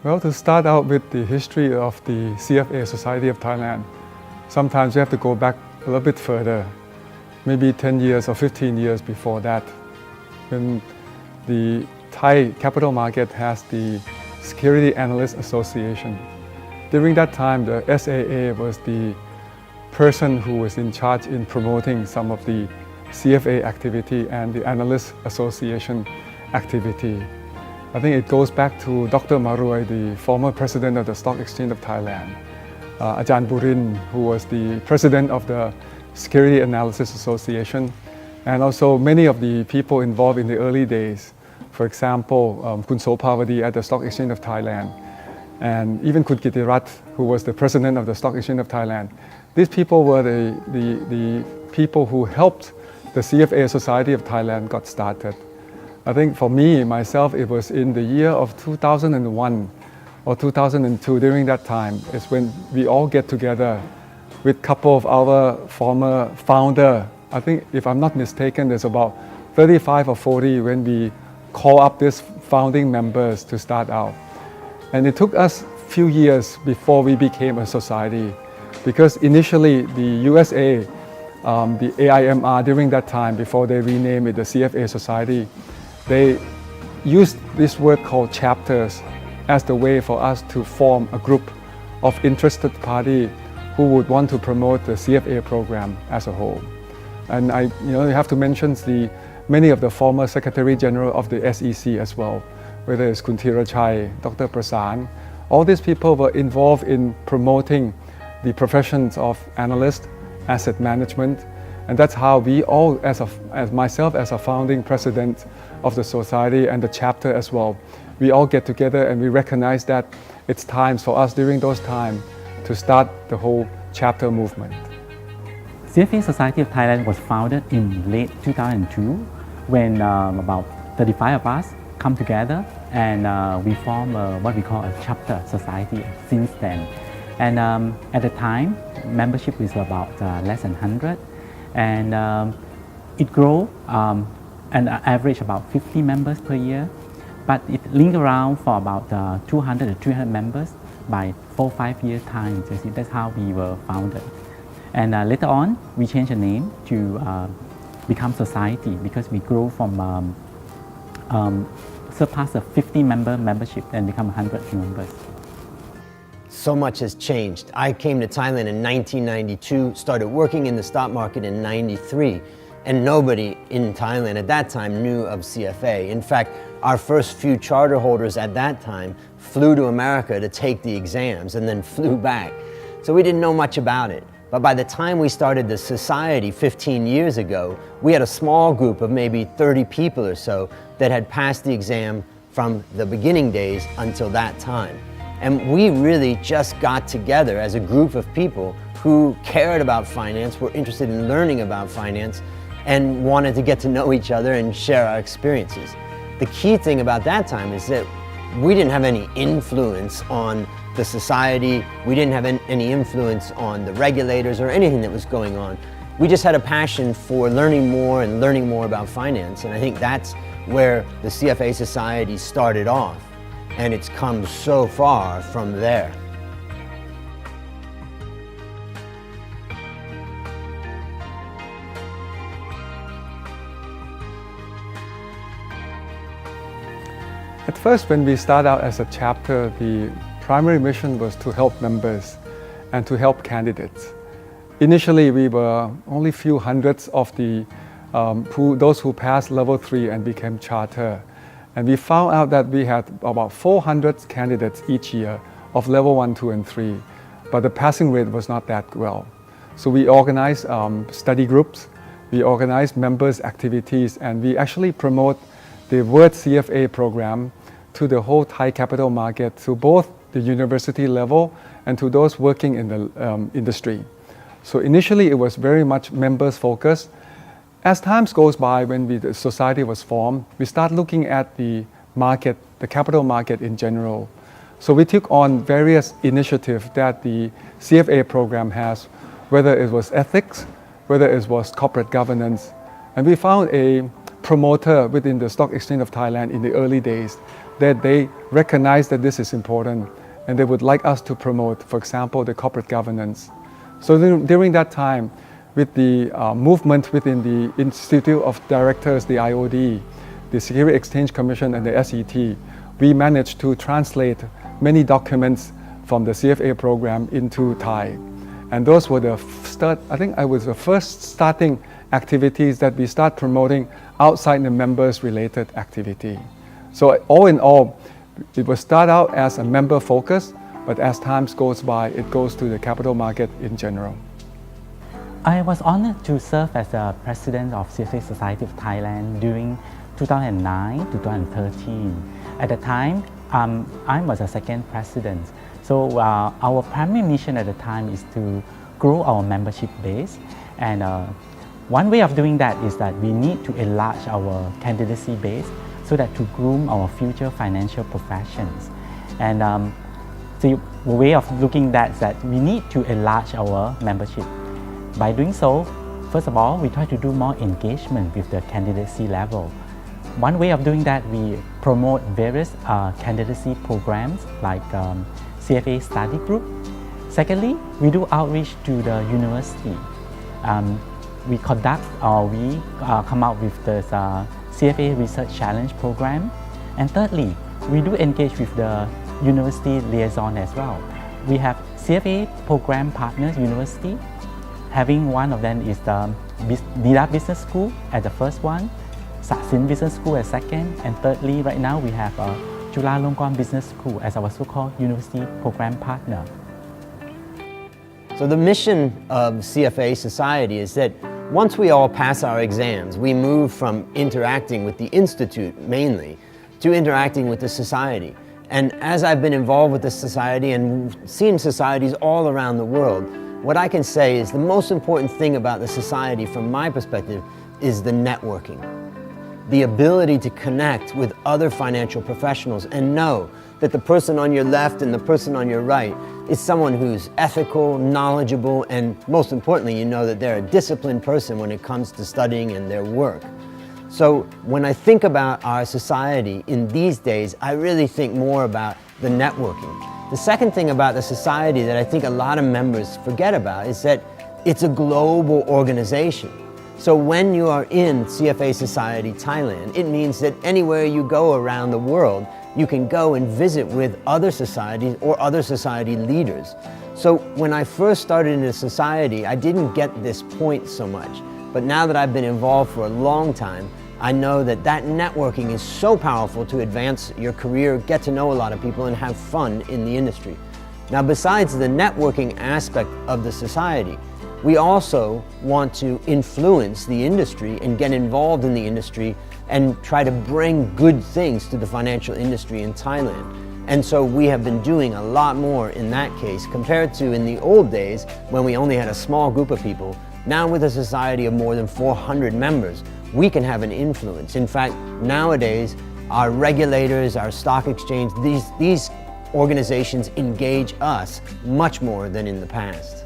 Well, to start out with the history of the CFA, Society of Thailand, sometimes you have to go back a little bit further, maybe 10 years or 15 years before that, when the Thai capital market has the Security Analyst Association. During that time, the SAA was the person who was in charge in promoting some of the CFA activity and the Analyst Association activity. I think it goes back to Dr. Maroi, the former president of the Stock Exchange of Thailand, Ajahn Burin, who was the president of the Security Analysis Association, and also many of the people involved in the early days. For example, Kun Sopawadi at the Stock Exchange of Thailand, and even Kun Kitirat, who was the president of the Stock Exchange of Thailand. These people were the people who helped the CFA Society of Thailand got started. I think for me, myself, it was in the year of 2001 or 2002. During that time is when we all get together with a couple of our former founder. I think if I'm not mistaken, there's about 35 or 40 when we call up these founding members to start out. And it took us a few years before we became a society, because initially the USA, the AIMR during that time, before they renamed it the CFA Society, they used this word called chapters as the way for us to form a group of interested parties who would want to promote the CFA program as a whole. And you have to mention many of the former Secretary General of the SEC as well, whether it's Kun Thirachai, Dr. Prasan. All these people were involved in promoting the professions of analyst, asset management, and that's how we all, as myself as a founding president of the society and the chapter as well, we all get together and we recognize that it's time for us during those times to start the whole chapter movement. CFA Society of Thailand was founded in late 2002 when about 35 of us come together and we form what we call a chapter society since then. And at the time, membership is about less than 100, and it grew and average about 50 members per year, but it linked around for about 200 to 300 members by 4-5 year time. So see, that's how we were founded. And later on, we changed the name to become society because we grew from surpass the 50 membership and become 100 members. So much has changed. I came to Thailand in 1992, started working in the stock market in 93, and nobody in Thailand at that time knew of CFA. In fact, our first few charter holders at that time flew to America to take the exams and then flew back. So we didn't know much about it. But by the time we started the society 15 years ago, we had a small group of maybe 30 people or so that had passed the exam from the beginning days until that time. And we really just got together as a group of people who cared about finance, were interested in learning about finance, and wanted to get to know each other and share our experiences. The key thing about that time is that we didn't have any influence on the society, we didn't have any influence on the regulators or anything that was going on. We just had a passion for learning more and learning more about finance, and I think that's where the CFA Society started off, and it's come so far from there. At first, when we started out as a chapter, the primary mission was to help members and to help candidates. Initially, we were only few hundreds of those who passed level 3 and became charter. And we found out that we had about 400 candidates each year of level 1, 2, and 3, but the passing rate was not that well. So we organized study groups, we organized members' activities, and we actually promote the Word CFA program to the whole Thai capital market, to both the university level and to those working in the industry. So initially it was very much members focused. As time goes by, when the society was formed, we start looking at the market, the capital market in general. So we took on various initiatives that the CFA program has, whether it was ethics, whether it was corporate governance. And we found a promoter within the Stock Exchange of Thailand in the early days, that they recognize that this is important and they would like us to promote, for example, the corporate governance. So during that time, with the movement within the Institute of Directors, the IOD, the Security Exchange Commission and the SET, we managed to translate many documents from the CFA program into Thai. And those were the first starting activities that we start promoting outside the members related activity. So all in all, it will start out as a member focus, but as time goes by, it goes to the capital market in general. I was honored to serve as the president of CFA Society of Thailand during 2009-2013. At the time, I was a second president. So our primary mission at the time is to grow our membership base. And one way of doing that is that we need to enlarge our candidacy base so that to groom our future financial professions. And the way of looking at that is that we need to enlarge our membership. By doing so, first of all, we try to do more engagement with the candidacy level. One way of doing that, we promote various candidacy programs like CFA study group. Secondly, we do outreach to the university. We conduct or we come out with the CFA Research Challenge program. And thirdly, we do engage with the university liaison as well. We have CFA program partners university. Having one of them is the Neew Business School as the first one, Sasin Business School as second, and thirdly, right now we have Chulalongkorn Business School as our so-called university program partner. So the mission of CFA Society is that once we all pass our exams, we move from interacting with the institute mainly to interacting with the society. And as I've been involved with the society and seen societies all around the world, what I can say is the most important thing about the society from my perspective is the networking. The ability to connect with other financial professionals and know that the person on your left and the person on your right is someone who's ethical, knowledgeable, and most importantly, you know that they're a disciplined person when it comes to studying and their work. So when I think about our society in these days, I really think more about the networking. The second thing about the society that I think a lot of members forget about is that it's a global organization. So when you are in CFA Society Thailand, it means that anywhere you go around the world, you can go and visit with other societies or other society leaders. So when I first started in the society, I didn't get this point so much. But now that I've been involved for a long time, I know that that networking is so powerful to advance your career, get to know a lot of people, and have fun in the industry. Now, besides the networking aspect of the society, we also want to influence the industry and get involved in the industry and try to bring good things to the financial industry in Thailand. And so we have been doing a lot more in that case compared to in the old days when we only had a small group of people. Now with a society of more than 400 members, we can have an influence. In fact, nowadays, our regulators, our stock exchange, these organizations engage us much more than in the past.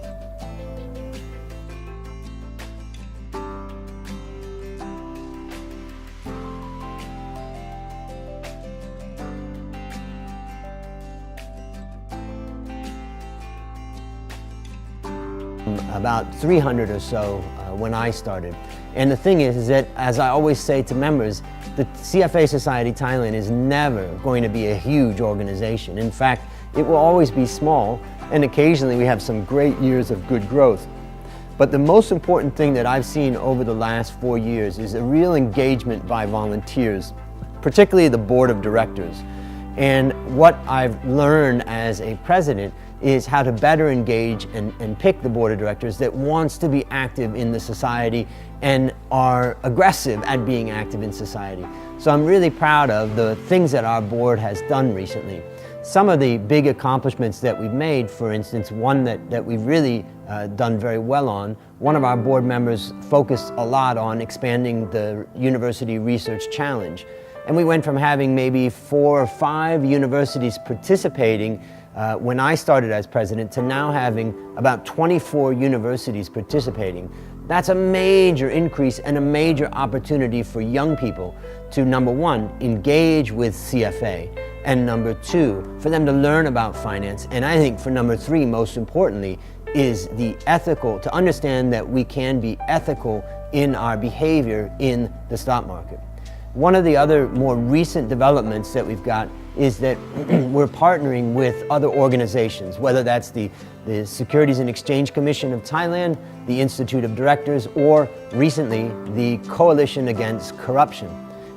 About 300 or so when I started. And the thing is that, as I always say to members, the CFA Society Thailand is never going to be a huge organization. In fact, it will always be small, and occasionally we have some great years of good growth. But the most important thing that I've seen over the last 4 years is a real engagement by volunteers, particularly the board of directors. And what I've learned as a president is how to better engage and pick the board of directors that wants to be active in the society and are aggressive at being active in society. So I'm really proud of the things that our board has done recently. Some of the big accomplishments that we've made, for instance, one that we've really done very well on, one of our board members focused a lot on expanding the University Research Challenge. And we went from having maybe 4 or 5 universities participating when I started as president to now having about 24 universities participating. That's a major increase and a major opportunity for young people to, number one, engage with CFA, and number two, for them to learn about finance. And I think for number three, most importantly, is to understand that we can be ethical in our behavior in the stock market. One of the other more recent developments that we've got is that we're partnering with other organizations, whether that's the Securities and Exchange Commission of Thailand, the Institute of Directors, or recently the Coalition Against Corruption.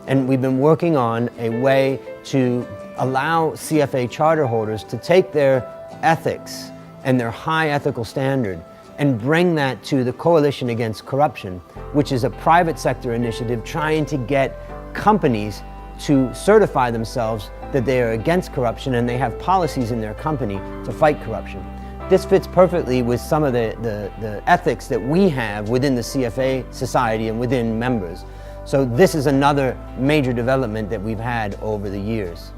And we've been working on a way to allow CFA charter holders to take their ethics and their high ethical standard and bring that to the Coalition Against Corruption, which is a private sector initiative trying to get companies to certify themselves that they are against corruption and they have policies in their company to fight corruption. This fits perfectly with some of the ethics that we have within the CFA society and within members. So this is another major development that we've had over the years.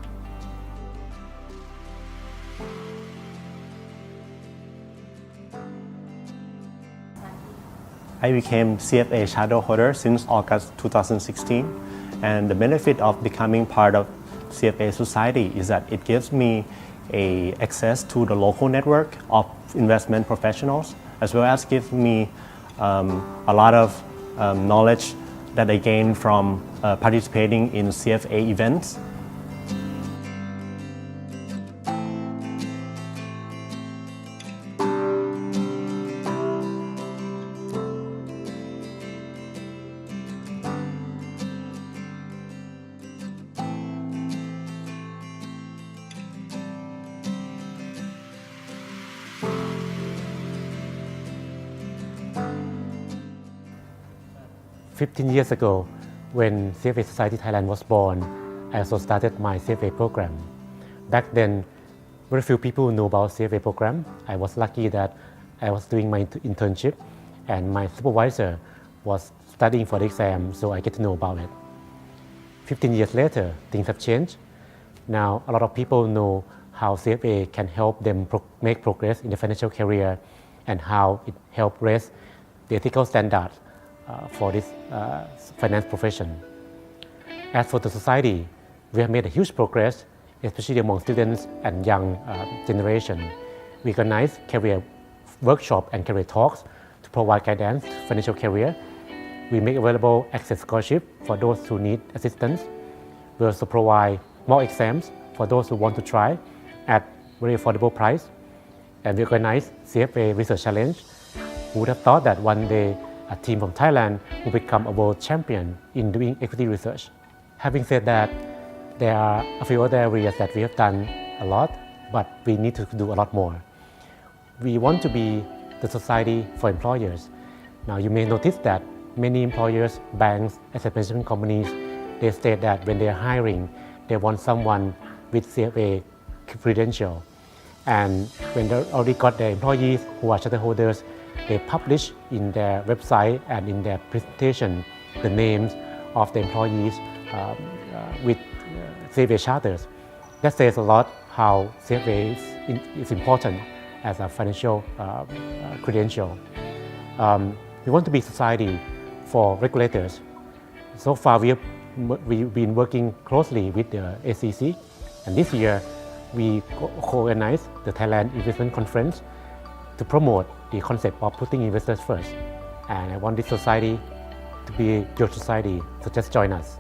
I became CFA shadow holder since August 2016, and the benefit of becoming part of CFA society is that it gives me access to the local network of investment professionals, as well as gives me a lot of knowledge that I gained from participating in CFA events. "15 years ago, when CFA Society Thailand was born, I also started my CFA program. Back then, very few people knew about CFA program. I was lucky that I was doing my internship and my supervisor was studying for the exam, so I get to know about it. 15 years later, things have changed. Now, a lot of people know how CFA can help them make progress in the financial career and how it helps raise the ethical standards for this finance profession. As for the society, we have made a huge progress, especially among students and young generation. We organize career workshop and career talks to provide guidance to financial career. We make available access scholarship for those who need assistance. We also provide mock exams for those who want to try at very affordable price. And we organize CFA Research Challenge. Who would have thought that one day a team from Thailand will become a world champion in doing equity research? Having said that, there are a few other areas that we have done a lot, but we need to do a lot more. We want to be the society for employers. Now, you may notice that many employers, banks, asset management companies, they state that when they are hiring, they want someone with CFA credential. And when they already got their employees who are charter holders, they publish in their website and in their presentation the names of the employees with CFA charters. That says a lot how CFA is important as a financial credential. We want to be society for regulators. So far, we've been working closely with the SEC, and this year we co-organized the Thailand Investment Conference to promote the concept of putting investors first. And I want this society to be your society, so just join us.